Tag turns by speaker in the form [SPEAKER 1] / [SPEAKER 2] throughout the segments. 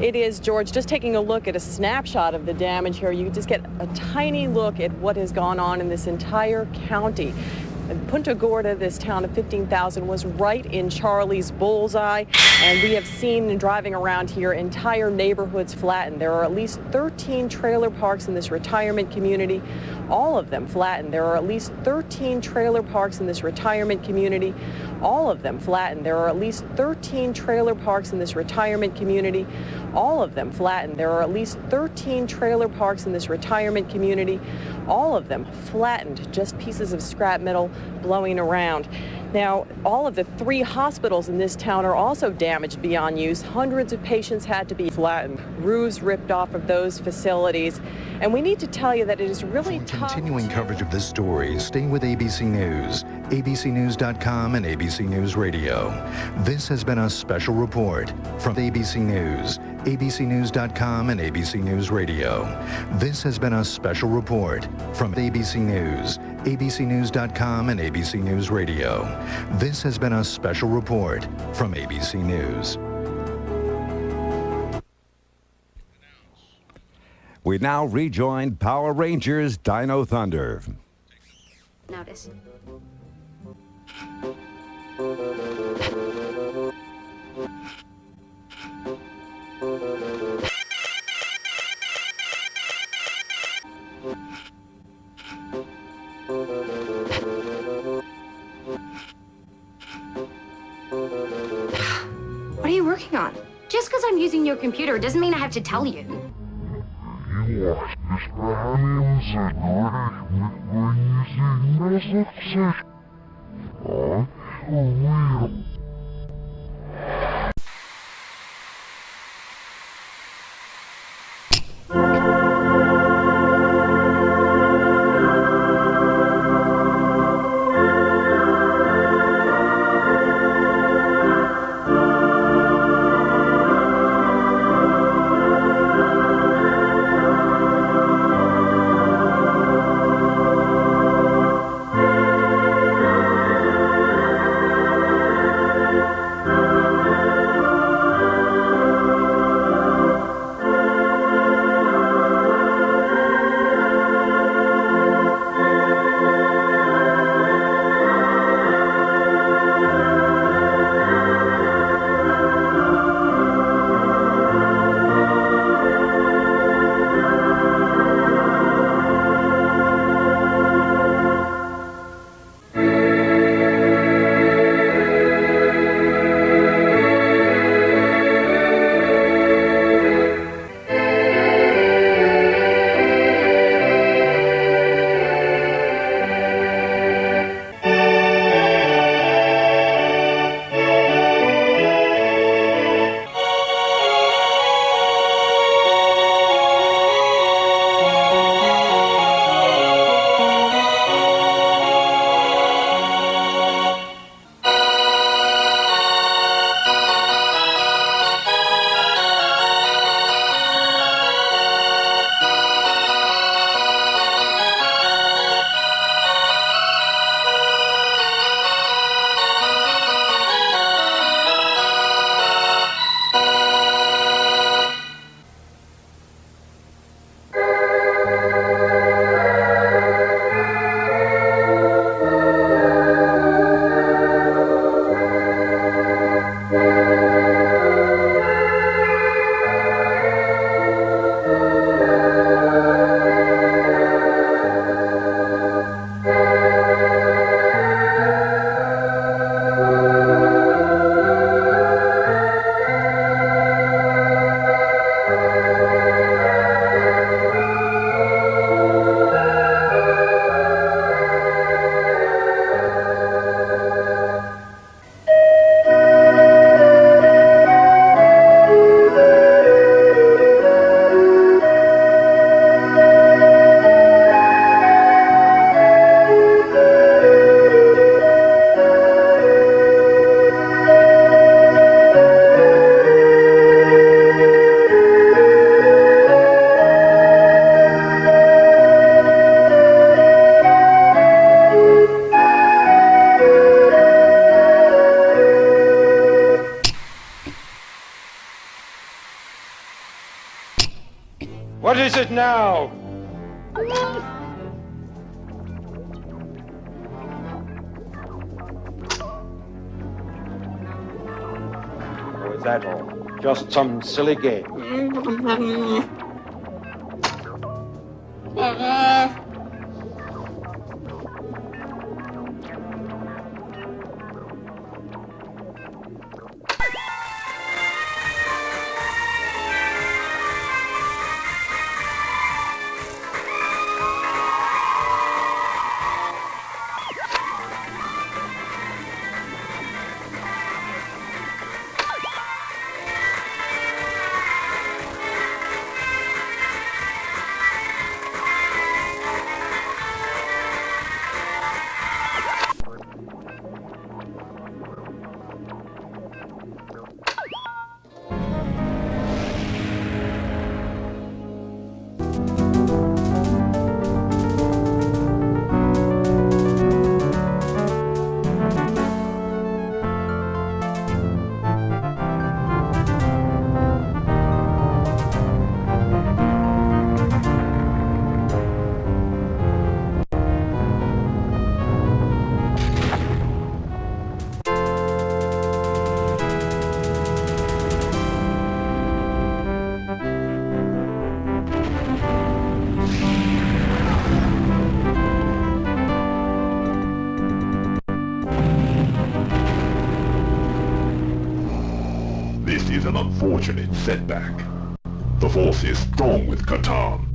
[SPEAKER 1] It is, George. Just taking a look at a snapshot of the damage here, you just get a tiny look at what has gone on in this entire county. Punta Gorda, this town of 15,000, was right in Charlie's bullseye, and we have seen driving around here entire neighborhoods flattened. There are at least 13 trailer parks in this retirement community, all of them flattened. There are at least 13 trailer parks in this retirement community, all of them flattened. There are at least 13 trailer parks in this retirement community, all of them flattened. There are at least 13 trailer parks in this retirement community, all of them flattened, just pieces of scrap metal blowing around. Now, all of the 3 hospitals in this town are also damaged beyond use. Hundreds of patients had to be flattened, roofs ripped off of those facilities. And we need to tell you that it is really tough.
[SPEAKER 2] Continuing coverage of this story, stay with ABC News, abcnews.com, and ABC News Radio. This has been a special report from ABC News, abcnews.com, and ABC News Radio. This has been a special report from ABC News, abcnews.com, and ABC News Radio. This has been a special report from ABC News.
[SPEAKER 3] We now rejoin Power Rangers Dino Thunder.
[SPEAKER 4] Notice. What are you working on? Just because I'm using your computer doesn't mean I have to tell you.
[SPEAKER 5] is it now? Or is that all? Just some silly game?
[SPEAKER 6] This is an unfortunate setback. The Force is strong with Catan.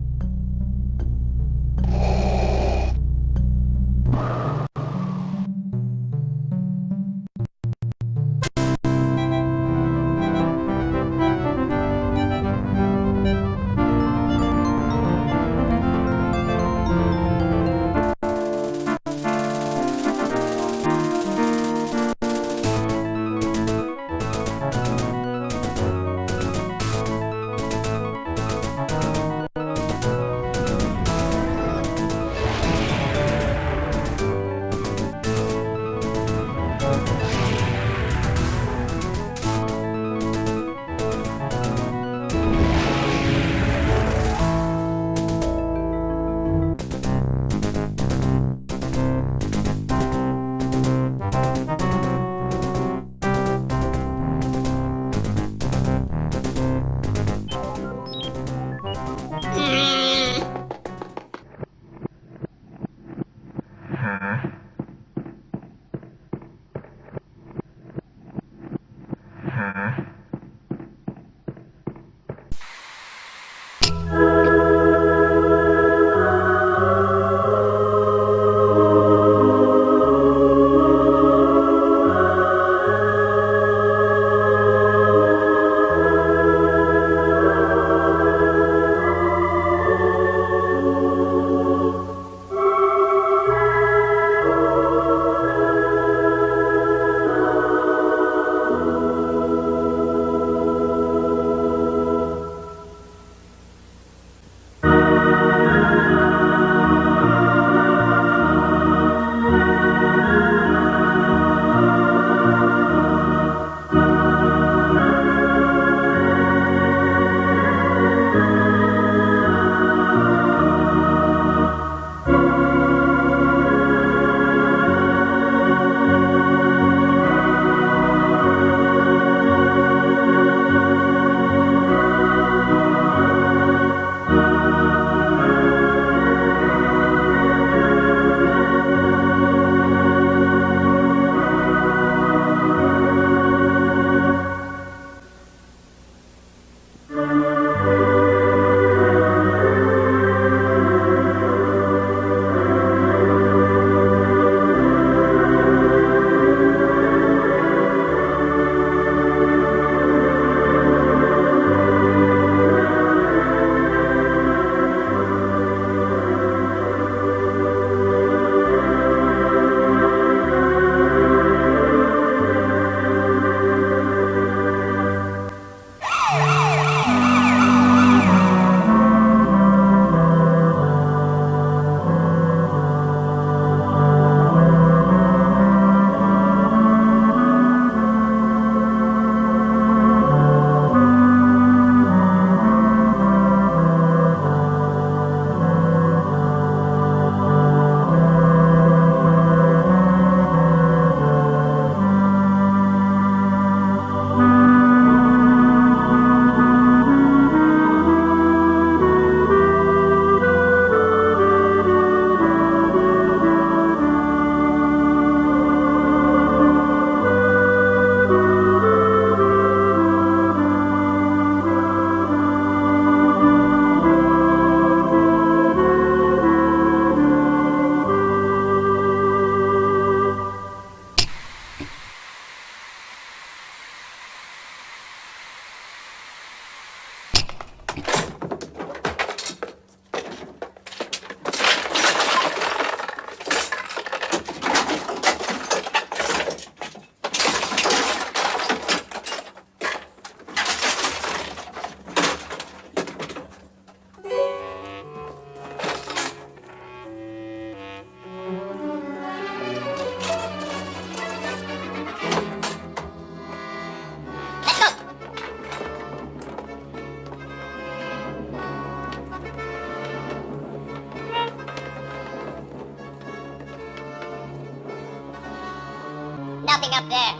[SPEAKER 7] nothing up there.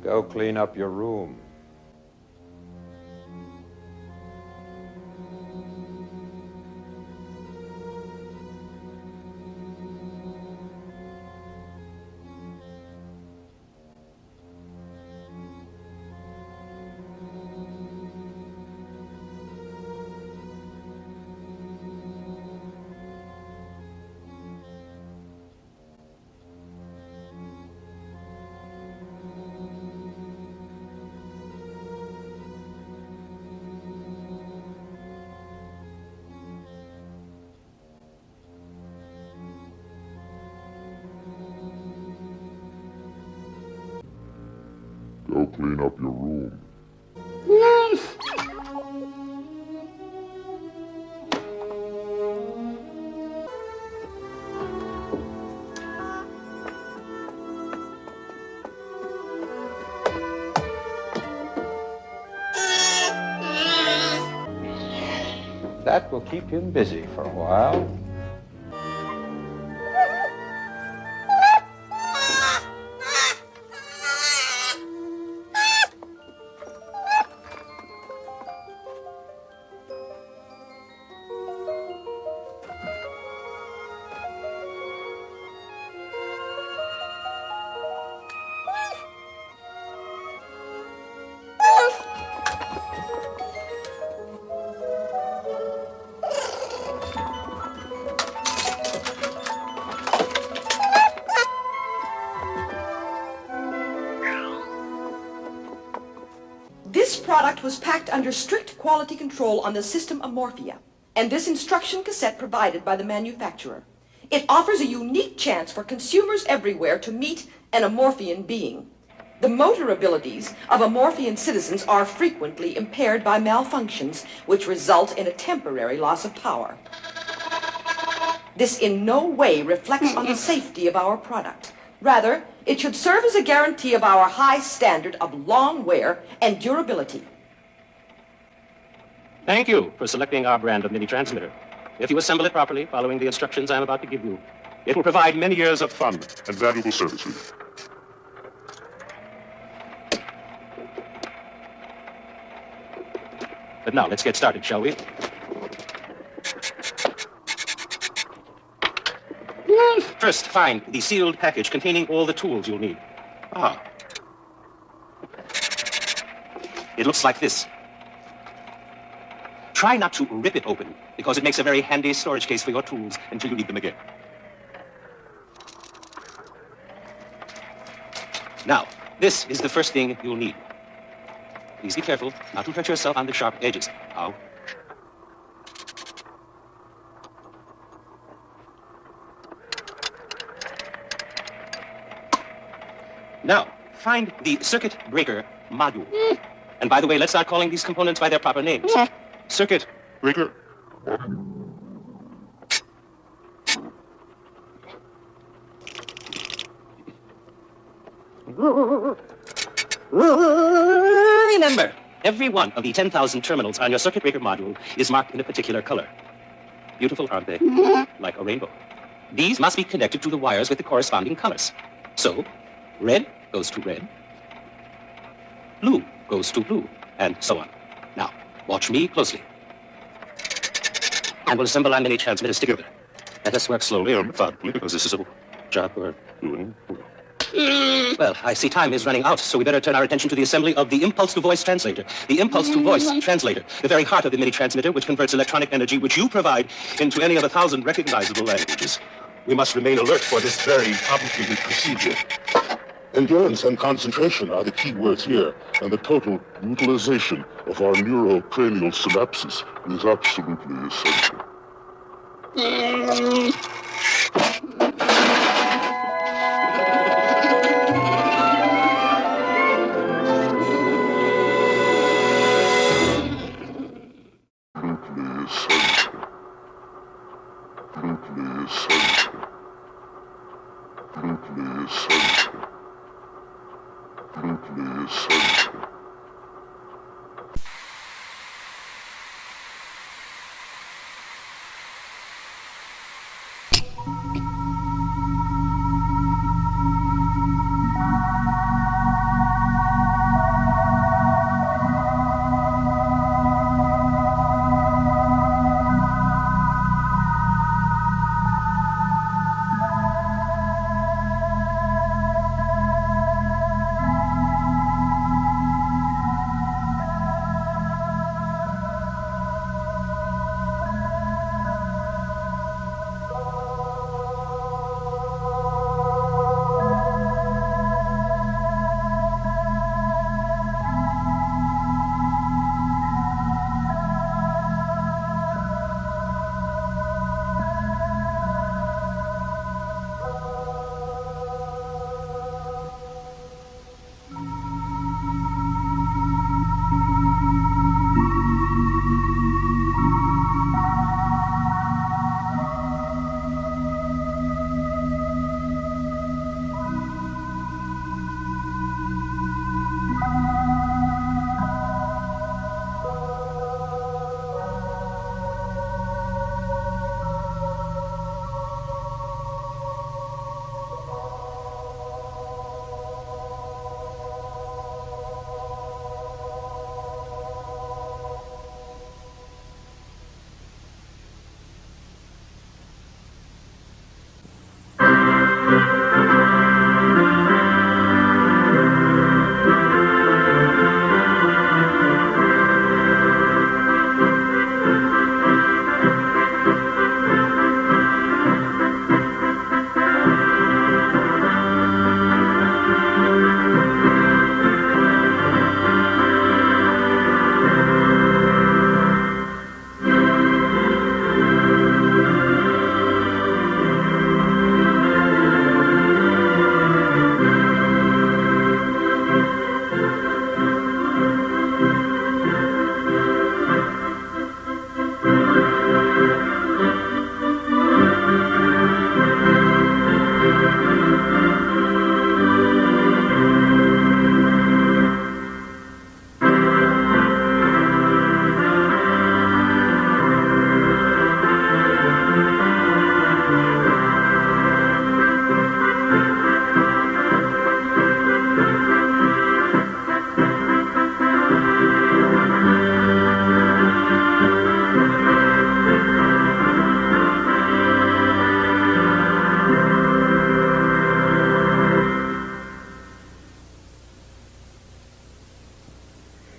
[SPEAKER 5] Go clean up your room.
[SPEAKER 6] Go clean up your room.
[SPEAKER 5] That will keep him busy for a while.
[SPEAKER 8] This product was packed under strict quality control on the system of Morphia, and this instruction cassette provided by the manufacturer. It offers a unique chance for consumers everywhere to meet an Amorphian being. The motor abilities of Amorphian citizens are frequently impaired by malfunctions, which result in a temporary loss of power. This in no way reflects on the safety of our product. Rather, it should serve as a guarantee of our high standard of long wear and durability.
[SPEAKER 9] Thank you for selecting our brand of mini transmitter. If you assemble it properly, following the instructions I'm about to give you, it will provide many years of fun
[SPEAKER 6] And valuable services.
[SPEAKER 9] But now, let's get started, shall we? First, find the sealed package containing all the tools you'll need. Ah. It looks like this. Try not to rip it open, because it makes a very handy storage case for your tools until you need them again. Now, this is the first thing you'll need. Please be careful not to hurt yourself on the sharp edges. Ow. Now, find the circuit breaker module. And by the way, let's start calling these components by their proper names. Circuit breaker. Remember, every one of the 10,000 terminals on your circuit breaker module is marked in a particular color. Beautiful, aren't they? Like a rainbow. These must be connected to the wires with the corresponding colors. So, red goes to red, blue goes to blue, and so on. Now, watch me closely. And we'll assemble our mini transmitters together. Let us work slowly and methodically, because this is a job we're doing. Well, I see time is running out, so we better turn our attention to the assembly of the impulse-to-voice translator. The impulse-to-voice translator, the very heart of the mini transmitter, which converts electronic energy, which you provide, into any of 1,000 recognizable languages.
[SPEAKER 6] We must remain alert for this very complicated procedure. Endurance and concentration are the key words here, and the total utilization of our neurocranial synapses is absolutely essential. Essential. Essential. Essential. Essential. Essential. Essential. Essential. Essential. Essential. Essential. Essential. Essential. Essential. Essential. Essential. Essential. Essential. Essential. Essential. Essential. Essential. Essential. Essential. Essential. Essential. Essential. Essential.
[SPEAKER 8] Essential.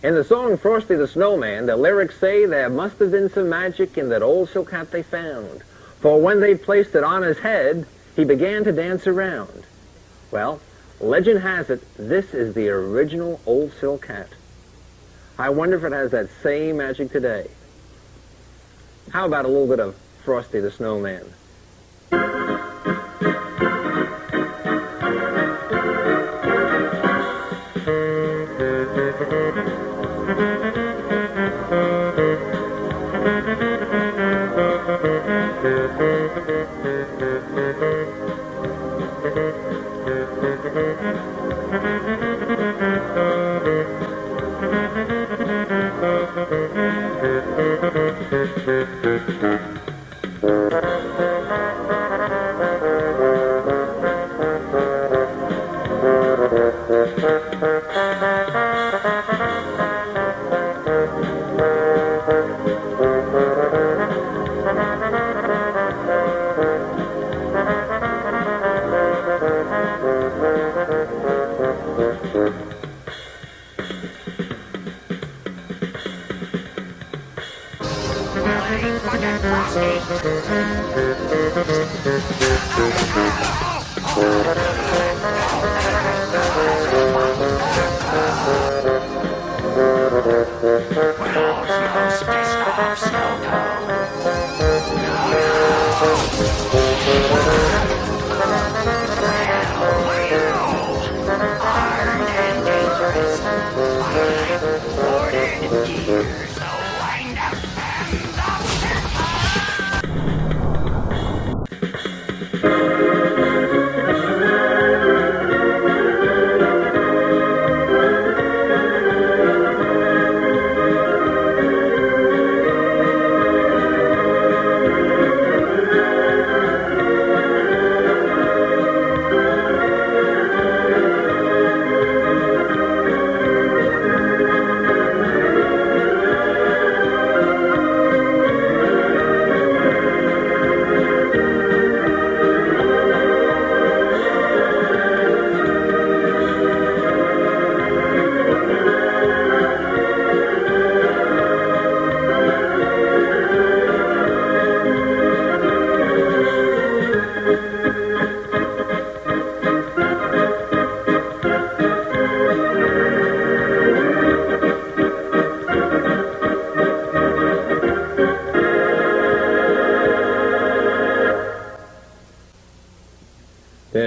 [SPEAKER 7] In the song Frosty the Snowman, the lyrics say there must have been some magic in that old silk hat they found. For when they placed it on his head, he began to dance around. Well, legend has it, this is the original old silk hat. I wonder if it has that same magic today. How about a little bit of Frosty the Snowman?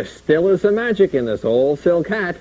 [SPEAKER 7] There still is some magic in this old silk hat.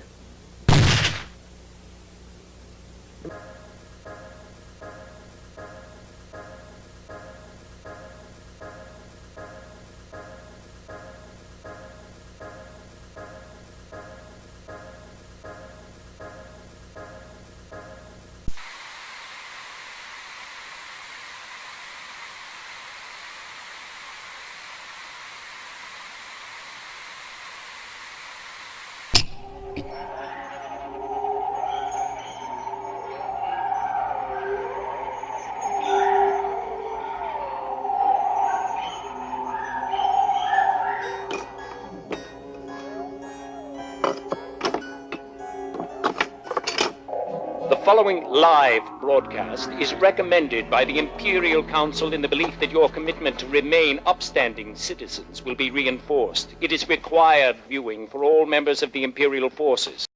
[SPEAKER 10] The following live broadcast is recommended by the Imperial Council in the belief that your commitment to remain upstanding citizens will be reinforced. It is required viewing for all members of the Imperial forces.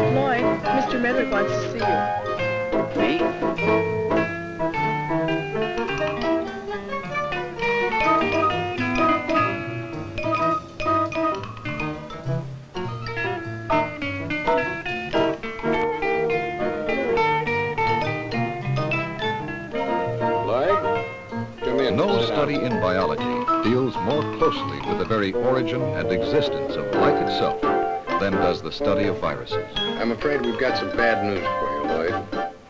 [SPEAKER 1] Mr. Medwick wants to see you.
[SPEAKER 10] Me?
[SPEAKER 11] No study in biology deals more closely with the very origin and existence of life itself than does the study of viruses.
[SPEAKER 12] I'm afraid we've got some bad news for you, Lloyd.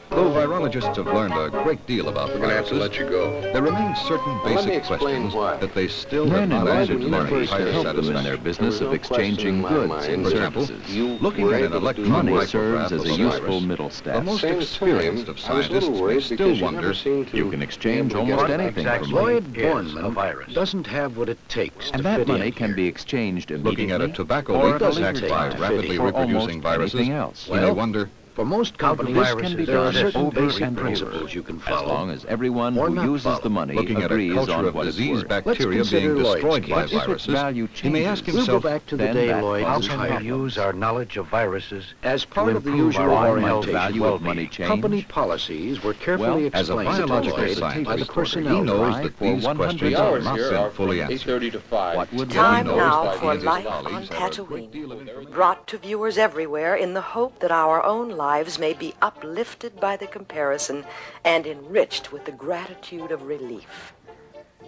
[SPEAKER 11] Though virologists have learned a great deal about
[SPEAKER 12] We're going to have to
[SPEAKER 11] viruses,
[SPEAKER 12] let you go.
[SPEAKER 11] there remain certain basic questions that they still have not answered to their entire satisfaction.
[SPEAKER 13] In their business of exchanging goods and
[SPEAKER 11] For example,
[SPEAKER 13] services.
[SPEAKER 11] looking at an electron
[SPEAKER 13] Money
[SPEAKER 11] micrograph
[SPEAKER 13] serves as
[SPEAKER 11] of
[SPEAKER 13] a
[SPEAKER 11] a
[SPEAKER 13] useful
[SPEAKER 11] virus,
[SPEAKER 13] middle
[SPEAKER 11] the
[SPEAKER 13] step.
[SPEAKER 11] most experienced of scientists may still wonder.
[SPEAKER 13] You can exchange almost anything for money.
[SPEAKER 14] Lloyd Bornman doesn't have what it takes
[SPEAKER 13] And
[SPEAKER 14] to
[SPEAKER 13] that
[SPEAKER 14] fit
[SPEAKER 13] money
[SPEAKER 14] in
[SPEAKER 13] can
[SPEAKER 14] here.
[SPEAKER 13] be exchanged immediately.
[SPEAKER 11] Looking at a tobacco
[SPEAKER 13] or
[SPEAKER 11] leak
[SPEAKER 13] doesn't
[SPEAKER 11] caused
[SPEAKER 13] take
[SPEAKER 11] by
[SPEAKER 13] to fit
[SPEAKER 11] rapidly
[SPEAKER 13] for
[SPEAKER 11] reproducing
[SPEAKER 13] almost
[SPEAKER 11] viruses,
[SPEAKER 13] anything else.
[SPEAKER 11] you may wonder,
[SPEAKER 14] For most company
[SPEAKER 13] This
[SPEAKER 14] viruses,
[SPEAKER 13] can be
[SPEAKER 14] there are
[SPEAKER 13] done
[SPEAKER 14] certain
[SPEAKER 13] over
[SPEAKER 14] basic
[SPEAKER 13] and
[SPEAKER 14] principles
[SPEAKER 13] over,
[SPEAKER 14] you can
[SPEAKER 13] as
[SPEAKER 14] follow.
[SPEAKER 13] long as everyone
[SPEAKER 14] or
[SPEAKER 13] who
[SPEAKER 14] not
[SPEAKER 13] uses
[SPEAKER 14] follow.
[SPEAKER 13] the money
[SPEAKER 11] looking at a
[SPEAKER 13] agrees
[SPEAKER 11] culture
[SPEAKER 13] on
[SPEAKER 11] of
[SPEAKER 13] what is
[SPEAKER 11] disease
[SPEAKER 13] worth.
[SPEAKER 11] bacteria
[SPEAKER 14] consider
[SPEAKER 11] being
[SPEAKER 14] Lloyd's
[SPEAKER 11] destroyed by
[SPEAKER 14] case.
[SPEAKER 13] If its
[SPEAKER 11] viruses,
[SPEAKER 13] value
[SPEAKER 11] he may ask
[SPEAKER 13] changes,
[SPEAKER 14] We'll
[SPEAKER 11] himself,
[SPEAKER 14] go back to the
[SPEAKER 13] then
[SPEAKER 14] day
[SPEAKER 13] that
[SPEAKER 14] Lloyd
[SPEAKER 13] causes
[SPEAKER 14] was hired to
[SPEAKER 13] problems.
[SPEAKER 14] use our knowledge of viruses
[SPEAKER 11] as
[SPEAKER 14] to
[SPEAKER 11] part of the
[SPEAKER 14] improve
[SPEAKER 11] usual
[SPEAKER 14] our
[SPEAKER 13] Why might
[SPEAKER 14] orientation.
[SPEAKER 13] value of money change?
[SPEAKER 14] Company policies were carefully
[SPEAKER 13] Well,
[SPEAKER 11] as a
[SPEAKER 14] explained to
[SPEAKER 11] biological
[SPEAKER 14] Lloyd by the
[SPEAKER 11] scientist,
[SPEAKER 14] personnel.
[SPEAKER 11] he knows
[SPEAKER 13] drive
[SPEAKER 11] that
[SPEAKER 13] for
[SPEAKER 11] these
[SPEAKER 13] 100
[SPEAKER 11] questions
[SPEAKER 13] hours
[SPEAKER 11] have not
[SPEAKER 12] here
[SPEAKER 11] been
[SPEAKER 12] are
[SPEAKER 11] fully
[SPEAKER 12] from
[SPEAKER 11] answered.
[SPEAKER 12] 8:30 to 5.
[SPEAKER 13] What would
[SPEAKER 8] Time
[SPEAKER 11] knows
[SPEAKER 8] now
[SPEAKER 11] that he
[SPEAKER 8] for
[SPEAKER 11] and his
[SPEAKER 8] Life
[SPEAKER 11] colleagues
[SPEAKER 8] on
[SPEAKER 11] have a great
[SPEAKER 8] Tatooine,
[SPEAKER 11] deal of information.
[SPEAKER 8] brought to viewers everywhere in the hope that our own lives may be uplifted by the comparison and enriched with the gratitude of relief.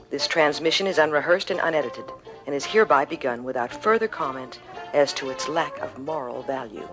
[SPEAKER 8] This transmission is unrehearsed and unedited, and is hereby begun without further comment as to its lack of moral value.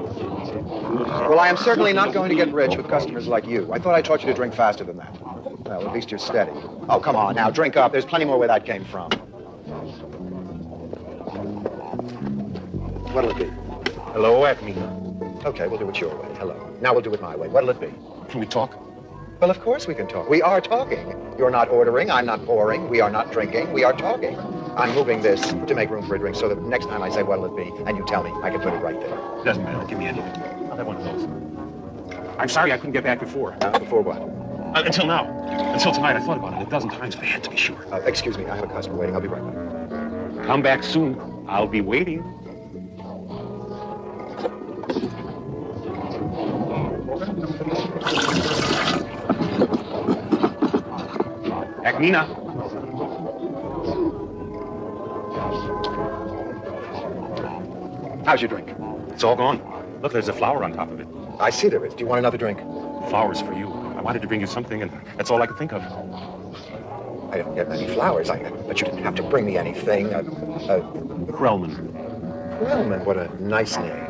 [SPEAKER 15] Well, I am certainly not going to get rich with customers like you. I thought I taught you to drink faster than that. Well, at least you're steady. Oh, come on now, drink up. There's plenty more where that came from. What'll it be?
[SPEAKER 6] Hello, Acme.
[SPEAKER 15] Okay, we'll do it your way. Hello. Now we'll do it my way. What'll it be?
[SPEAKER 6] Can we talk?
[SPEAKER 15] Well, of course we can talk. We are talking. You're not ordering, I'm not pouring, we are not drinking, we are talking. I'm moving this to make room for a drink so that next time I say what'll it be, and you tell me, I can put it right there.
[SPEAKER 6] Doesn't matter. Give me anything. I'll have one of those. I'm sorry I couldn't get back before.
[SPEAKER 15] Before what?
[SPEAKER 6] Until now. Until tonight. I thought about it a dozen times. I had to be sure.
[SPEAKER 15] Excuse me, I have a customer waiting. I'll be right back.
[SPEAKER 6] Come back soon. I'll be waiting. Acmina.
[SPEAKER 15] How's your drink?
[SPEAKER 16] It's all gone. Look, there's a flower on top of it.
[SPEAKER 15] I see there is. Do you want another drink?
[SPEAKER 16] Flowers for you. I wanted to bring you something, and that's all I could think of.
[SPEAKER 15] I didn't get many flowers, but you didn't have to bring me anything.
[SPEAKER 16] Krellman.
[SPEAKER 15] Krellman, what a nice name.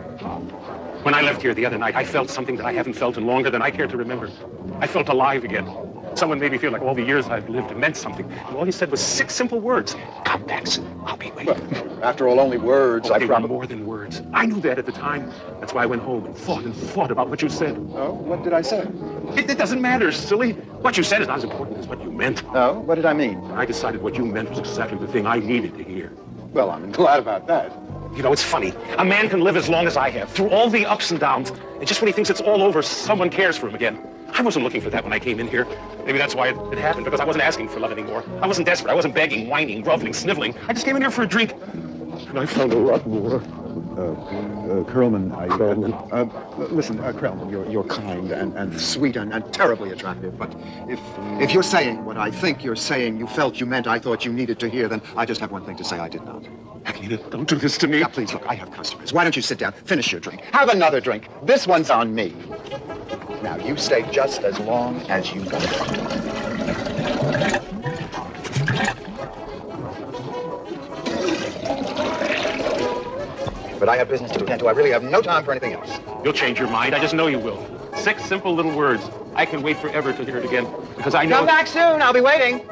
[SPEAKER 16] When I left here the other night, I felt something that I haven't felt in longer than I care to remember. I felt alive again. Someone made me feel like all the years I've lived meant something. And all he said was 6 simple words. Come, Max. I'll be waiting.
[SPEAKER 15] Well, after all, only words.
[SPEAKER 16] They were more than words. I knew that at the time. That's why I went home and thought about what you said.
[SPEAKER 15] Oh, what did I say?
[SPEAKER 16] It doesn't matter, silly. What you said is not as important as what you meant.
[SPEAKER 15] Oh, what did I mean?
[SPEAKER 16] I decided what you meant was exactly the thing I needed to hear.
[SPEAKER 15] Well, I'm glad about that.
[SPEAKER 16] You know, it's funny. A man can live as long as I have, through all the ups and downs, and just when he thinks it's all over, someone cares for him again. I wasn't looking for that when I came in here. Maybe that's why it happened, because I wasn't asking for love anymore. I wasn't desperate. I wasn't begging, whining, groveling, sniveling. I just came in here for a drink. And I found a lot more.
[SPEAKER 15] Krellman, listen, Krellman, you're kind and sweet and terribly attractive, but if you're saying what I think you're saying you felt you meant I thought you needed to hear, then I just have one thing to say: I did not.
[SPEAKER 16] Agneta, don't do this to me.
[SPEAKER 15] Now, please, look, I have customers. Why don't you sit down, finish your drink, have another drink. This one's on me. Now, you stay just as long as you got. But I have business to attend to. I really have no time for anything else.
[SPEAKER 16] You'll change your mind. I just know you will. 6 simple little words. I can wait forever to hear it again, because I know...
[SPEAKER 15] Come back soon. I'll be waiting.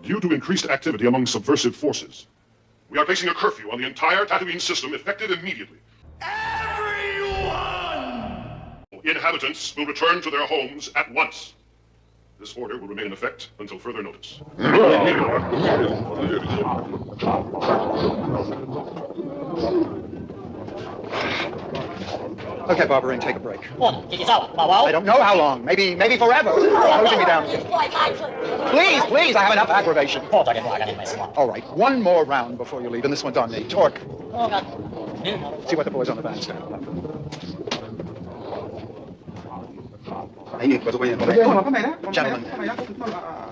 [SPEAKER 6] Due to increased activity among subversive forces, we are placing a curfew on the entire Tatooine system, effective immediately. Everyone! Inhabitants will return to their homes at once. This order will remain in effect until further notice.
[SPEAKER 15] Okay, Barbarine, take a break. I don't know how long. Maybe forever. Closing me down. Please, I have enough aggravation. All right, one more round before you leave, and this one's on me. Torque. See what the boys on the bandstand have.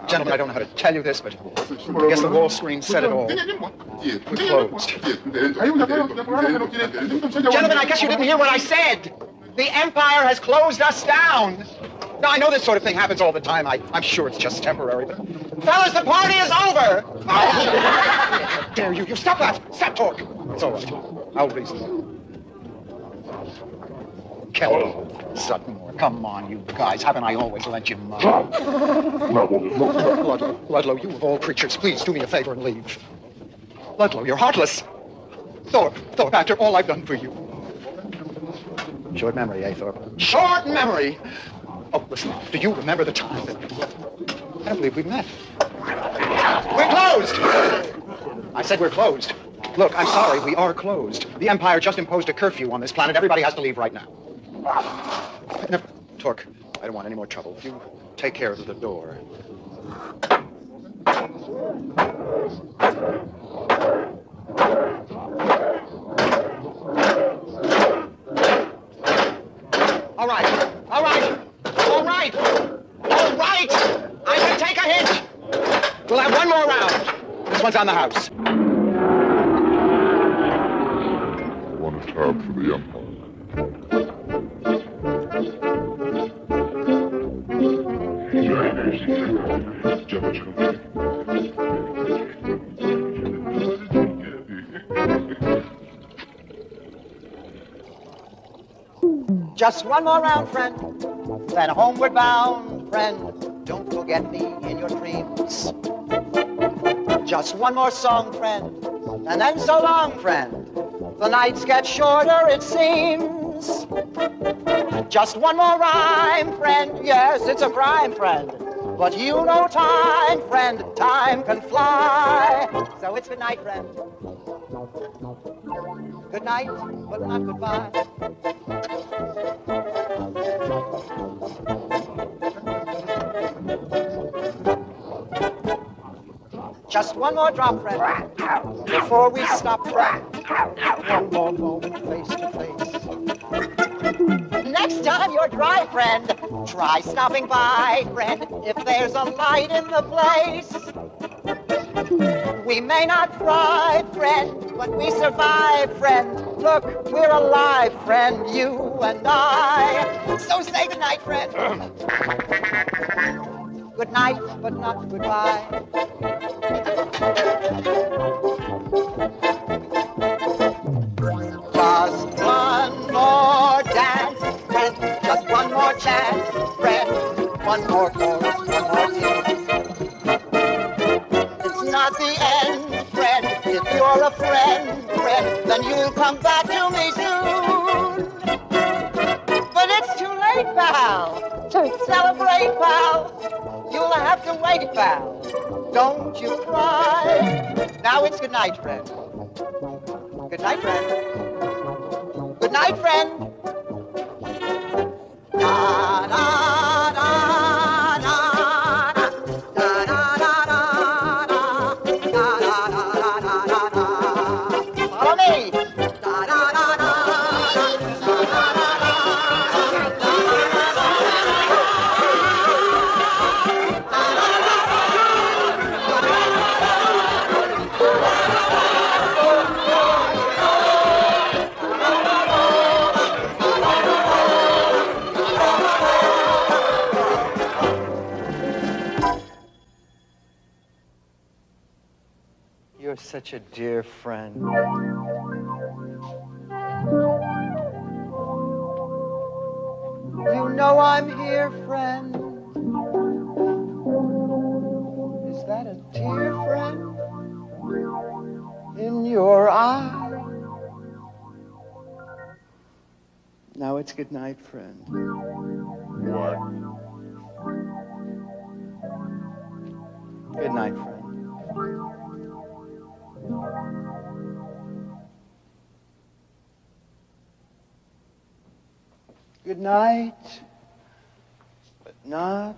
[SPEAKER 15] Gentlemen, I don't know how to tell you this, but I guess the wall screen said it all. We're closed. Gentlemen, I guess you didn't hear what I said. The Empire has closed us down. Now, I know this sort of thing happens all the time. I'm sure it's just temporary, but... Fellas, the party is over! How dare you? You stop that! Stop talk! It's all right. I'll reason. Kelly, Sutmore, come on, you guys. Haven't I always lent you money? Ludlow, you of all creatures, please do me a favor and leave. Ludlow, you're heartless. Thorpe, after all I've done for you. Short memory, eh, Thorpe? Short memory! Oh, listen, do you remember the time that... I don't believe we met. We're closed! I said we're closed. Look, I'm sorry, we are closed. The Empire just imposed a curfew on this planet. Everybody has to leave right now. Never. Torque, I don't want any more trouble. You take care of the door. All right. I can take a hint. We'll have one more round. This one's on the house.
[SPEAKER 6] One tab for the Empire.
[SPEAKER 17] Just one more round, friend, then homeward bound, friend. Don't forget me in your dreams. Just one more song, friend, and then so long, friend. The nights get shorter, it seems. Just one more rhyme, friend. Yes, it's a crime, friend. But you know time, friend. Time can fly. So it's good night, friend. Good night, but not goodbye. Just one more drop, friend, before we stop, friend. One more moment face to face. Next time you're dry, friend, try stopping by, friend, if there's a light in the place. We may not thrive, friend, but we survive, friend. Look, we're alive, friend, you and I. So say goodnight, friend. Good night, but not goodbye. Just one more dance, friend. Just one more chance, friend. One more chorus, one more tune. It's not the end, friend. If you're a friend, friend, then you'll come back to me soon. But it's too late, pal. To celebrate, pal. You'll have to wait, pal. Don't you cry. Now it's good night, friend. Good night, friend. Good night, friend. Da, da, da, da, da, da, da, da, da, da, da, da, da, da. Follow me. Da, da, da, da, You're such a dear friend. You know I'm here, friend. Is that a tear, friend? In your eye? Now it's good night, friend.
[SPEAKER 6] What?
[SPEAKER 17] Good night, friend. Good night, but not.